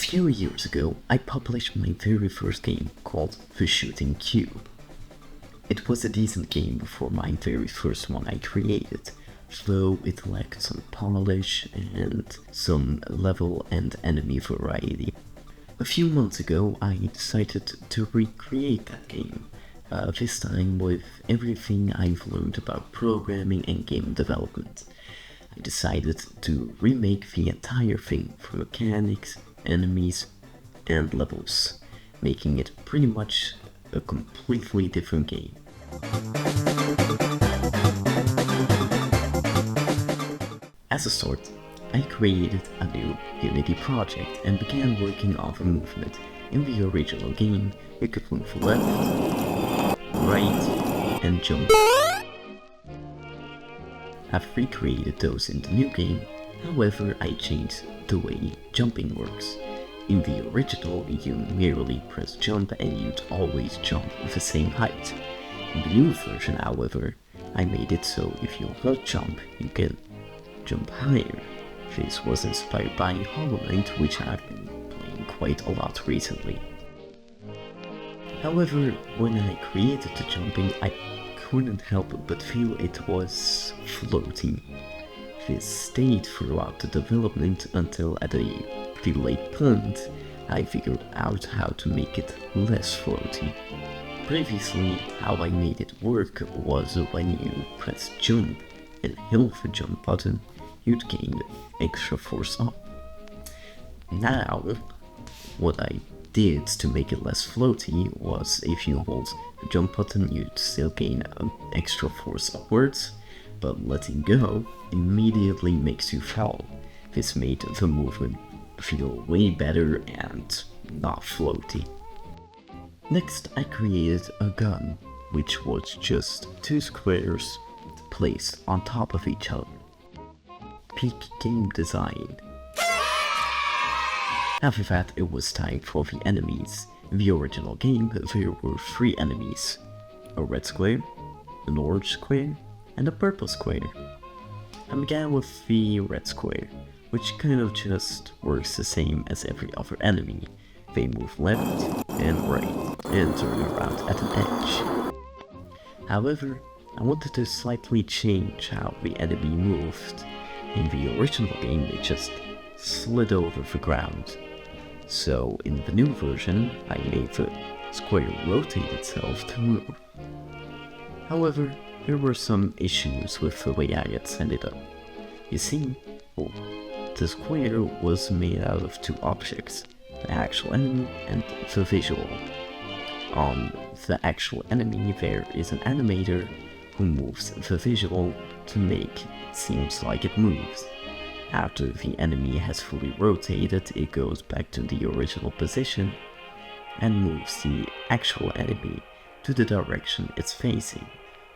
few years ago, I published my very first game called The Shooting Cube. It was a decent game for my very first one I created, though it lacked some polish and some level and enemy variety. A few months ago, I decided to recreate that game, this time with everything I've learned about programming and game development. I decided to remake the entire thing from mechanics, enemies, and levels, making it pretty much a completely different game. As a start, I created a new Unity project and began working on the movement. In the original game, you could move left, right, and jump. I've recreated those in the new game, however I changed the way jumping works. In the original, you merely press jump and you'd always jump the same height. In the new version, however, I made it so if you not jump, you can jump higher. This was inspired by Hollow Knight, which I've been playing quite a lot recently. However, when I created the jumping, I couldn't help but feel it was floaty. This stayed throughout the development until at a pretty late point, I figured out how to make it less floaty. Previously, how I made it work was when you press jump and held the jump button, you'd gain extra force up. Now, what I did to make it less floaty was if you hold the jump button, you'd still gain an extra force upwards, but letting go immediately makes you fall. This made the movement feel way better and not floaty. Next, I created a gun, which was just two squares placed on top of each other. Peak game design. After that, it was time for the enemies. In the original game, there were 3 enemies: a red square, an orange square, and a purple square. I began with the red square, which kind of just works the same as every other enemy. They move left and right, and turn around at an edge. However, I wanted to slightly change how the enemy moved. In the original game, they just slid over the ground. So in the new version, I made the square rotate itself to move. However, there were some issues with the way I had set it up. You see, the square was made out of 2 objects, the actual enemy and the visual. On the actual enemy, there is an animator who moves the visual to make it seem like it moves. After the enemy has fully rotated, it goes back to the original position and moves the actual enemy to the direction it's facing.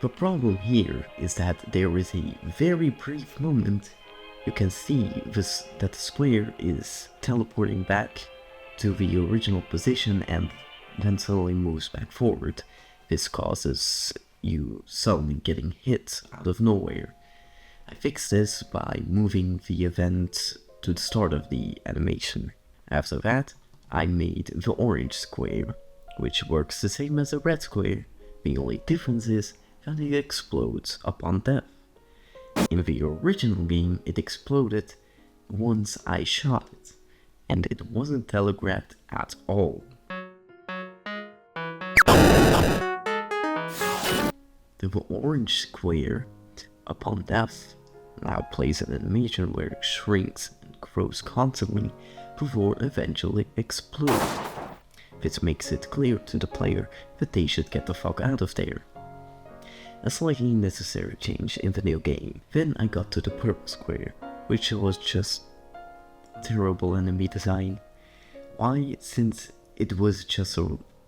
The problem here is that there is a very brief moment you can see that the square is teleporting back to the original position and then suddenly moves back forward. This causes you suddenly getting hit out of nowhere. I fixed this by moving the event to the start of the animation. After that, I made the orange square, which works the same as a red square. The only difference is that it explodes upon death. In the original game, it exploded once I shot it, and it wasn't telegraphed at all. The orange square, upon death, now plays an animation where it shrinks and grows constantly before eventually exploding. This makes it clear to the player that they should get the fuck out of there. A slightly necessary change in the new game. Then I got to the purple square, which was just terrible enemy design. Why? Since it was just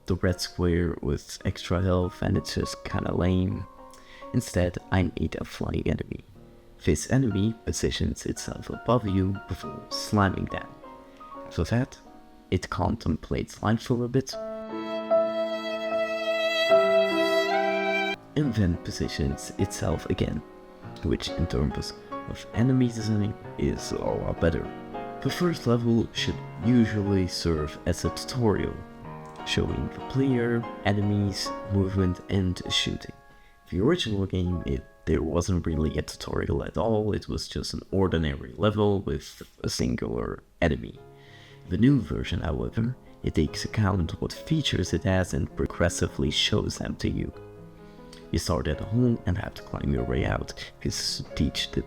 the red square with extra health and it's just kinda lame. Instead, I made a flying enemy. This enemy positions itself above you before slamming down. After that, it contemplates life for a bit, and then positions itself again, which in terms of enemy design is a lot better. The first level should usually serve as a tutorial, showing the player, enemies, movement, and shooting. The original game, there wasn't really a tutorial at all, it was just an ordinary level with a singular enemy. The new version, however, it takes account what features it has and progressively shows them to you. You start at home and have to climb your way out. This teach the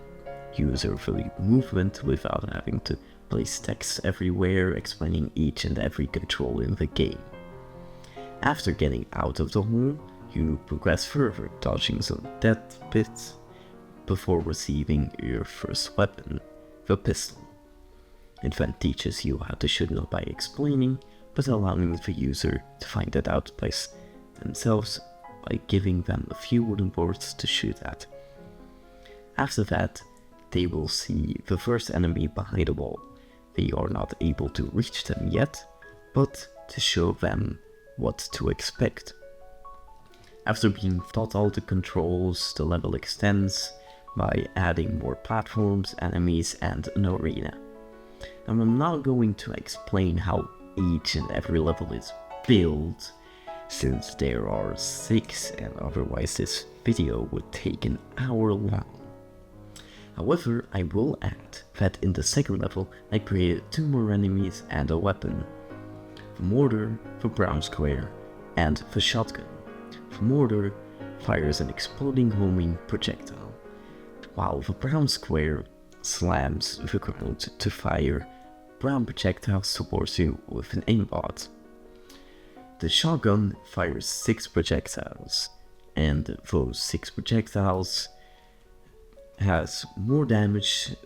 user the movement without having to place text everywhere explaining each and every control in the game. After getting out of the hole, you progress further, dodging some dead bits before receiving your first weapon, the pistol. It then teaches you how to shoot not by explaining, but allowing the user to find it out by themselves by giving them a few wooden boards to shoot at. After that, they will see the first enemy behind a wall. They are not able to reach them yet, but to show them what to expect. After being taught all the controls, the level extends by adding more platforms, enemies, and an arena. And I'm not going to explain how each and every level is built, since there are 6 and otherwise this video would take an hour long. However, I will add that in the second level I created 2 more enemies and a weapon. The mortar, the brown square, and the shotgun. The mortar fires an exploding homing projectile, while the brown square slams the ground to fire brown projectiles towards you with an aimbot. The shotgun fires 6 projectiles, and those 6 projectiles has more damage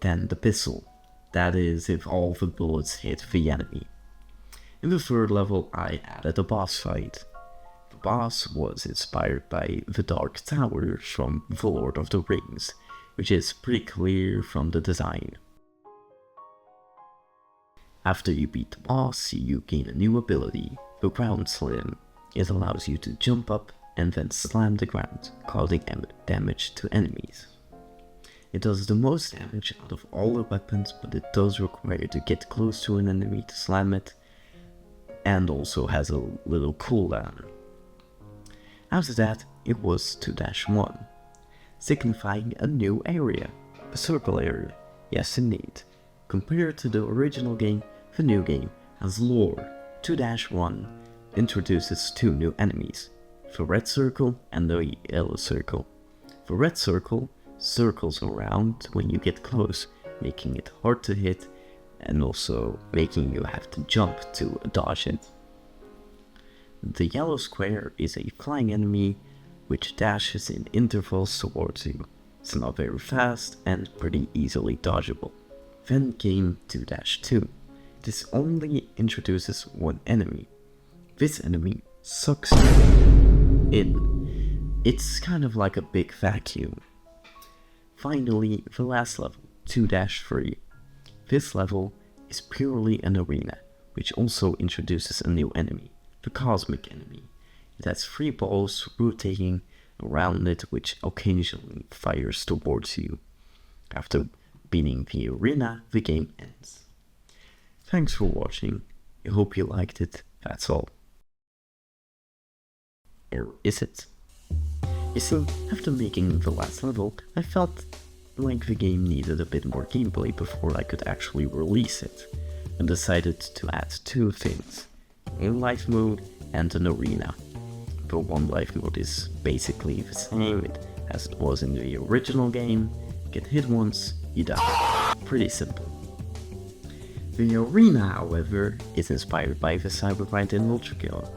than the pistol, that is if all the bullets hit the enemy. In the third level I added a boss fight. The boss was inspired by the Dark Tower from The Lord of the Rings, which is pretty clear from the design. After you beat the boss, you gain a new ability, the Ground Slam. It allows you to jump up and then slam the ground, causing damage to enemies. It does the most damage out of all the weapons, but it does require you to get close to an enemy to slam it, and also has a little cooldown. After that, it was 2-1, signifying a new area, a circle area. Yes indeed. Compared to the original game, the new game has lore. 2-1 introduces 2 new enemies, the red circle and the yellow circle. The red circle circles around when you get close, making it hard to hit and also making you have to jump to dodge it. The yellow square is a flying enemy which dashes in intervals towards you. It's not very fast and pretty easily dodgeable. Then came 2-2. This only introduces 1 enemy. This enemy sucks you in. It's kind of like a big vacuum. Finally, the last level, 2-3. This level is purely an arena, which also introduces a new enemy, the cosmic enemy. It has 3 balls rotating around it, which occasionally fires towards you. After beating the arena, the game ends. Thanks for watching. I hope you liked it. That's all. Or is it? You see, after making the last level, I felt like the game needed a bit more gameplay before I could actually release it, and decided to add 2 things, a life mode and an arena. The one life mode is basically the same as it was in the original game. Get hit once, you die. Pretty simple. The arena, however, is inspired by the Cyberfight in Ultrakill,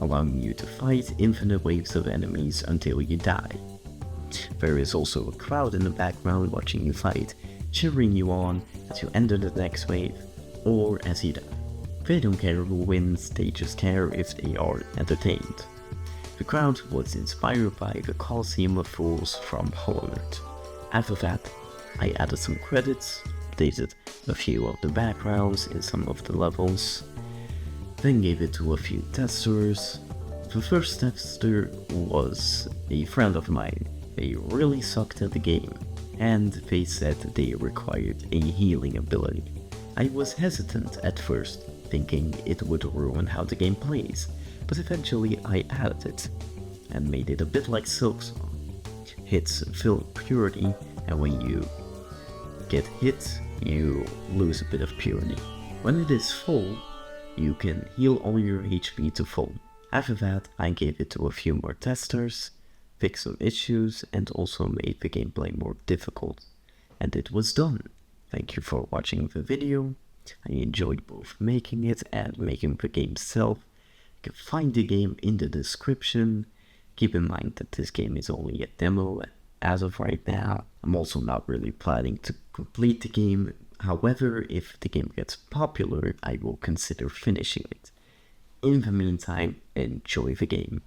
allowing you to fight infinite waves of enemies until you die. There is also a crowd in the background watching you fight, cheering you on as you enter the next wave, or as you die. They don't care who wins, they just care if they are entertained. The crowd was inspired by the Colosseum of Fools from Hollow Knight. After that, I added some credits, updated a few of the backgrounds in some of the levels, then gave it to a few testers. The first tester was a friend of mine. They really sucked at the game. and they said they required a healing ability. I was hesitant at first, thinking it would ruin how the game plays, but eventually I added it, and made it a bit like Silksong. Hits fill purity, and when you get hit, you lose a bit of purity. When it is full, you can heal all your HP to full. After that, I gave it to a few more testers, fixed some issues, and also made the gameplay more difficult. And it was done. Thank you for watching the video. I enjoyed both making it and making the game itself. You can find the game in the description. Keep in mind that this game is only a demo as of right now. I'm also not really planning to complete the game. However, if the game gets popular, I will consider finishing it. In the meantime, enjoy the game.